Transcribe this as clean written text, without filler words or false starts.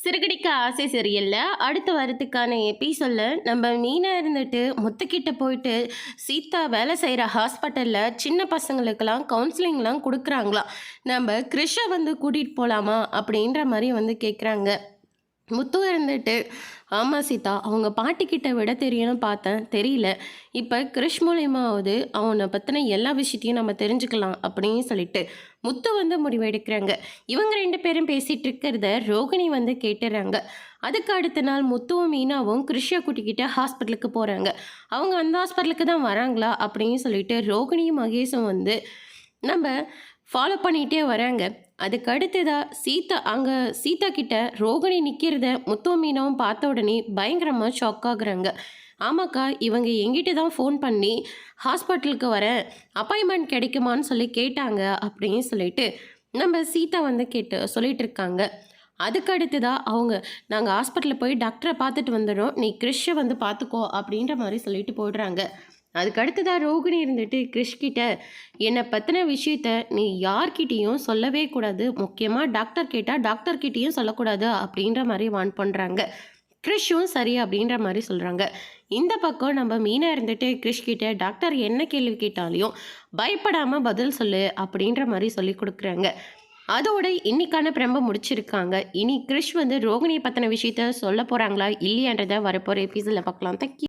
சிறுகடிக்க ஆசை சீரியல்ல அடுத்த வாரத்துக்கான எபிசோட்ல நம்ம மீனா இருந்துட்டு முத்துக்கிட்ட போயிட்டு சீதா வேலை செய்கிற ஹாஸ்பிட்டலில் சின்ன பசங்களுக்கெல்லாம் கவுன்சிலிங்லாம் கொடுக்குறாங்களாம். நம்ம கிறிஷை வந்து கூட்டிகிட்டு போகலாமா அப்படின்ற மாதிரி வந்து கேட்குறாங்க. முத்து இருந்துட்டு ஆமாம் சீதா, அவங்க பாட்டிக்கிட்ட விட தெரியணும் பார்த்தேன், தெரியல. இப்போ கிறிஷ் மூலியமாவது அவனை பற்றின எல்லா விஷயத்தையும் நம்ம தெரிஞ்சுக்கலாம் அப்படின்னு சொல்லிட்டு முத்து வந்து முடிவெடுக்கிறாங்க. இவங்க ரெண்டு பேரும் பேசிகிட்டு இருக்கிறத ரோகிணி வந்து கேட்டுறாங்க. அதுக்கு அடுத்த நாள் முத்துவும் மீனாவும் கிறிஷை கூட்டிக்கிட்டு ஹாஸ்பிட்டலுக்கு போகிறாங்க. அவங்க அந்த ஹாஸ்பிட்டலுக்கு தான் வராங்களா அப்படின்னு சொல்லிட்டு ரோகிணியும் மகேஷும் வந்து நம்ம ஃபாலோ பண்ணிகிட்டே வராங்க. அதுக்கு அடுத்ததாக சீதா கிட்ட ரோகிணி நிற்கிறத முத்து மீனாவும் பார்த்த உடனே பயங்கரமாக ஷாக் ஆகுறாங்க. ஆமாக்கா, இவங்க எங்கிட்ட தான் ஃபோன் பண்ணி ஹாஸ்பிட்டலுக்கு வர அப்பாயின்மெண்ட் கிடைக்குமான்னு சொல்லி கேட்டாங்க அப்படின்னு சொல்லிட்டு நம்ம சீதா வந்து சொல்லிட்டு இருக்காங்க. அதுக்கு அடுத்ததாக நாங்கள் ஹாஸ்பிட்டலில் போய் டாக்டரை பார்த்துட்டு வந்துடுறோம், நீ கிறிஷை வந்து பார்த்துக்கோ அப்படின்ற மாதிரி சொல்லிட்டு போடுறாங்க. அதுக்கு அடுத்ததாக ரோகிணி இருந்துட்டு கிறிஷ்கிட்ட என்னை பற்றின விஷயத்த நீ யார்கிட்டேயும் சொல்லவே கூடாது, முக்கியமாக டாக்டர் கேட்டால் டாக்டர்கிட்டேயும் சொல்லக்கூடாது அப்படின்ற மாதிரி வான் பண்ணுறாங்க. கிறிஷும் சரி அப்படின்ற மாதிரி சொல்கிறாங்க. இந்த பக்கம் நம்ம மீனா இருந்துட்டு கிறிஷ்கிட்ட டாக்டர் என்ன கேள்வி கேட்டாலையும் பயப்படாமல் பதில் சொல்லு அப்படின்ற மாதிரி சொல்லி கொடுக்குறாங்க. அதோட இன்னைக்கான பிரம்ப முடிச்சிருக்காங்க. இனி கிறிஷ் வந்து ரோகிணியை பற்றின விஷயத்த சொல்ல போகிறாங்களா இல்லையான்றதை வரப்போகிற எபிசோடில் பார்க்கலாம். தேங்க்யூ.